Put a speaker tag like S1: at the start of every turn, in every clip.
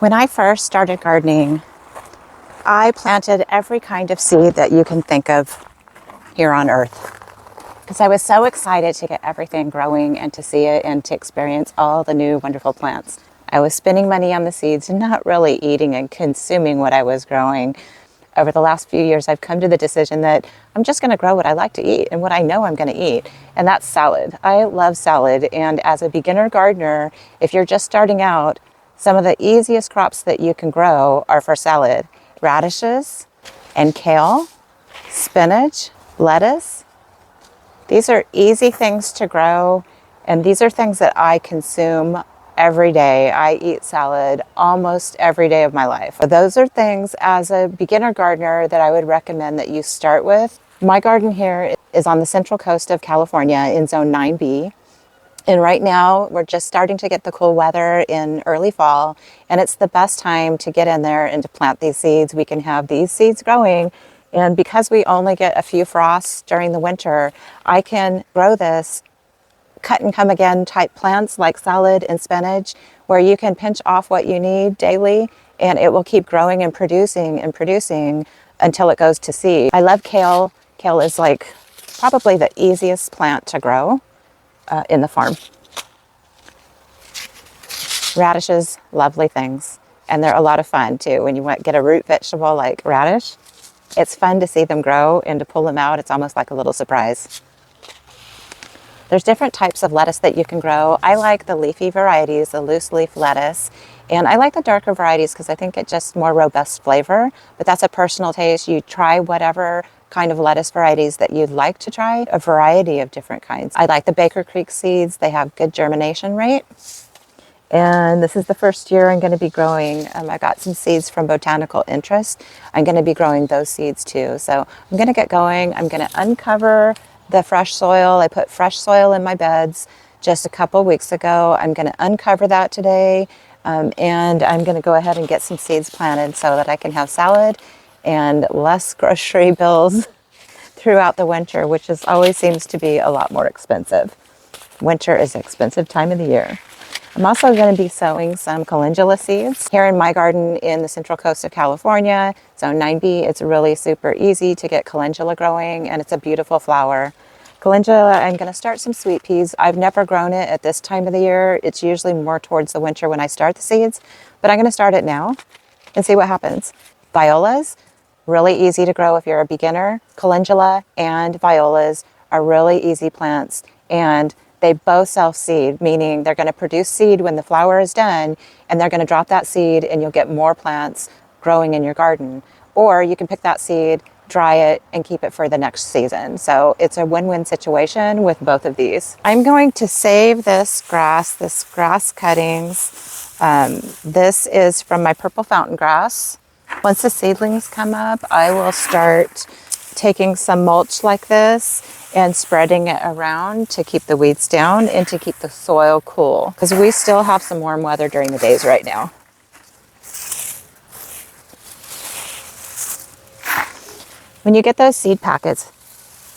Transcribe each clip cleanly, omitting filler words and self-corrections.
S1: When I first started gardening, I planted every kind of seed that you can think of here on earth because I was so excited to get everything growing and to see it and to experience all the new wonderful plants. I was spending money on the seeds and not really eating and consuming what I was growing. Over the last few years, I've come to the decision that I'm just going to grow what I like to eat and what I know I'm going to eat, and that's salad. I love salad, and as a beginner gardener, if you're just starting out, some of the easiest crops that you can grow are for salad. Radishes and kale, spinach, lettuce. These are easy things to grow, and these are things that I consume every day. I eat salad almost every day of my life. Those are things as a beginner gardener that I would recommend that you start with. My garden here is on the central coast of California in zone 9B. And right now we're just starting to get the cool weather in early fall, and it's the best time to get in there and to plant these seeds. We can have these seeds growing, and because we only get a few frosts during the winter, I can grow this cut and come again type plants like salad and spinach, where you can pinch off what you need daily and it will keep growing and producing until it goes to seed. I love kale. Kale is like probably the easiest plant to grow in the farm. Radishes, lovely things, and they're a lot of fun too. When you get a root vegetable like radish, it's fun to see them grow and to pull them out. It's almost like a little surprise. There's different types of lettuce that you can grow. I like the leafy varieties, the loose leaf lettuce, and I like the darker varieties because I think it's just more robust flavor, but that's a personal taste. You try whatever kind of lettuce varieties that you'd like to try, a variety of different kinds. I like the Baker Creek seeds. They have good germination rate. And this is the first year I'm going to be growing. I got some seeds from Botanical Interest. I'm going to be growing those seeds too. So I'm going to get going. I'm going to uncover the fresh soil. I put fresh soil in my beds just a couple weeks ago. I'm going to uncover that today, and I'm going to go ahead and get some seeds planted so that I can have salad and less grocery bills throughout the winter, which always seems to be a lot more expensive. Winter is an expensive time of the year. I'm also going to be sowing some calendula seeds here in my garden in the central coast of California, zone 9B. It's really super easy to get calendula growing, and it's a beautiful flower. Calendula, I'm going to start some sweet peas. I've never grown it at this time of the year. It's usually more towards the winter when I start the seeds, but I'm going to start it now and see what happens. Violas, really easy to grow if you're a beginner. Calendula and violas are really easy plants, and they both self-seed, meaning they're going to produce seed when the flower is done, and they're going to drop that seed and you'll get more plants growing in your garden. Or you can pick that seed, dry it, and keep it for the next season. So it's a win-win situation with both of these. I'm going to save this grass cuttings. This is from my purple fountain grass. Once the seedlings come up, I will start taking some mulch like this and spreading it around to keep the weeds down and to keep the soil cool, because we still have some warm weather during the days right now. When you get those seed packets,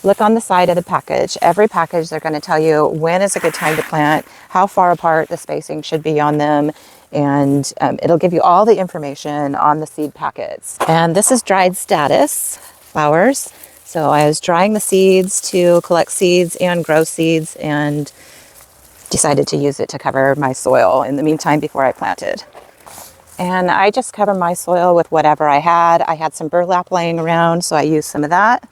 S1: look on the side of the package. Every package, they're going to tell you when is a good time to plant, how far apart the spacing should be on them, and it'll give you all the information on the seed packets. And this is dried statice flowers. So I was drying the seeds to collect seeds and grow seeds, and decided to use it to cover my soil in the meantime before I planted. And I just cover my soil with whatever I had. I had some burlap laying around, so I used some of that.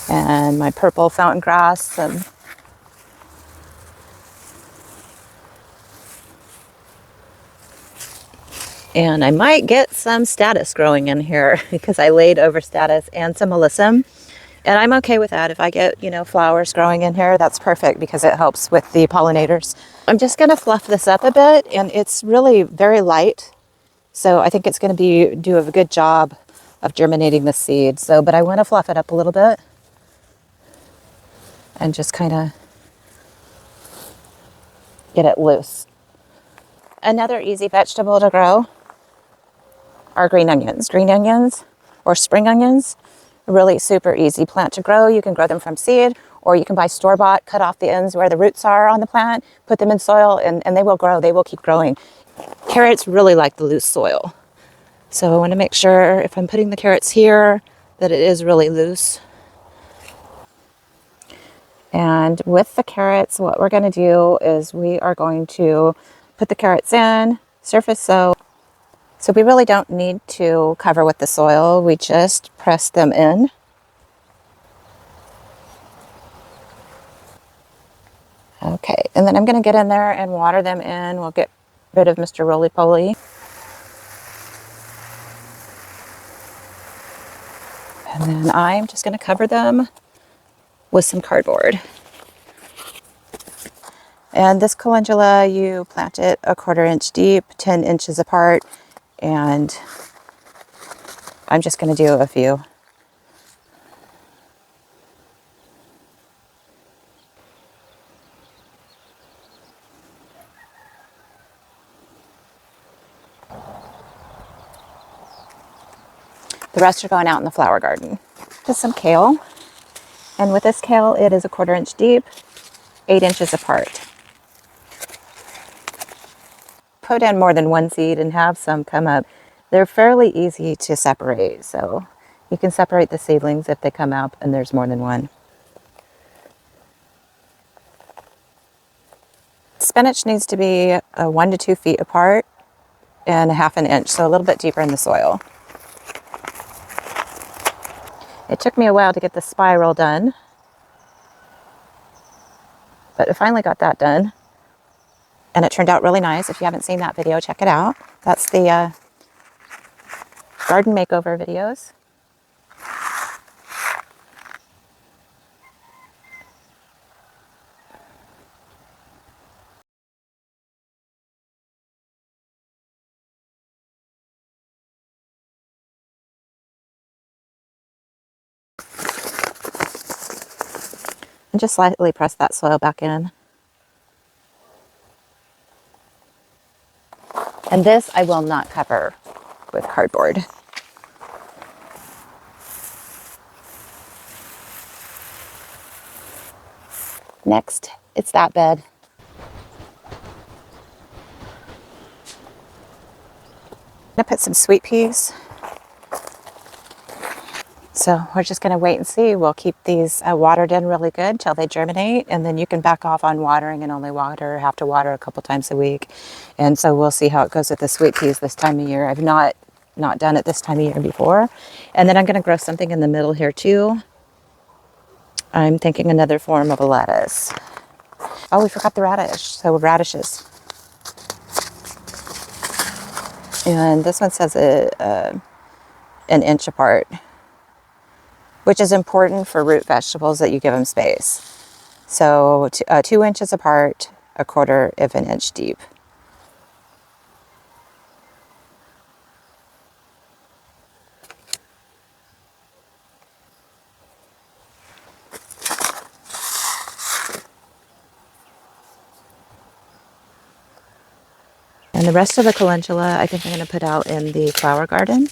S1: And my purple fountain grass. And I might get some statice growing in here because I laid over statice and some alyssum. And I'm okay with that. If I get, flowers growing in here, that's perfect because it helps with the pollinators. I'm just going to fluff this up a bit, and it's really very light. So I think it's going to do a good job of germinating the seed. But I want to fluff it up a little bit and just kind of get it loose. Another easy vegetable to grow are green onions. Green onions or spring onions, really super easy plant to grow. You can grow them from seed, or you can buy store-bought, cut off the ends where the roots are on the plant, put them in soil, and they will grow. They will keep growing. Carrots really like the loose soil. So I want to make sure if I'm putting the carrots here that it is really loose. And with the carrots, what we're going to do is we are going to put the carrots in, surface sow. So we really don't need to cover with the soil. We just press them in. Okay, and then I'm going to get in there and water them in. We'll get rid of Mr. Roly-Poly. And then I'm just going to cover them with some cardboard. And this calendula, you plant it 1/4 inch deep, 10 inches apart, and I'm just going to do a few. The rest are going out in the flower garden. Just some kale. And with this kale, it is 1/4 inch deep, 8 inches apart. Put in more than one seed and have some come up. They're fairly easy to separate, so you can separate the seedlings if they come up and there's more than one. Spinach needs to be 1 to 2 feet apart and 1/2 inch, so a little bit deeper in the soil. It took me a while to get the spiral done, but I finally got that done. And it turned out really nice. If you haven't seen that video, check it out. That's the garden makeover videos. And just slightly press that soil back in. And this I will not cover with cardboard. Next, it's that bed. I'm gonna put some sweet peas. So we're just gonna wait and see. We'll keep these watered in really good till they germinate, and then you can back off on watering and only have to water a couple times a week. And so we'll see how it goes with the sweet peas this time of year. I've not done it this time of year before. And then I'm gonna grow something in the middle here too. I'm thinking another form of a lettuce. Oh, we forgot the radish. So radishes. And this one says an inch apart, which is important for root vegetables that you give them space. So 2 inches apart, 1/4 of an inch deep. And the rest of the calendula, I think I'm going to put out in the flower garden.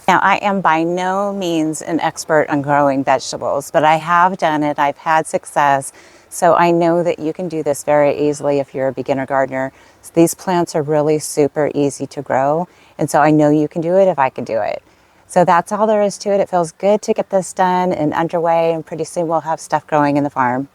S1: Now, I am by no means an expert on growing vegetables, but I have done it. I've had success. So I know that you can do this very easily if you're a beginner gardener. So these plants are really super easy to grow. And so I know you can do it if I can do it. So that's all there is to it. It feels good to get this done and underway, and pretty soon we'll have stuff growing in the farm.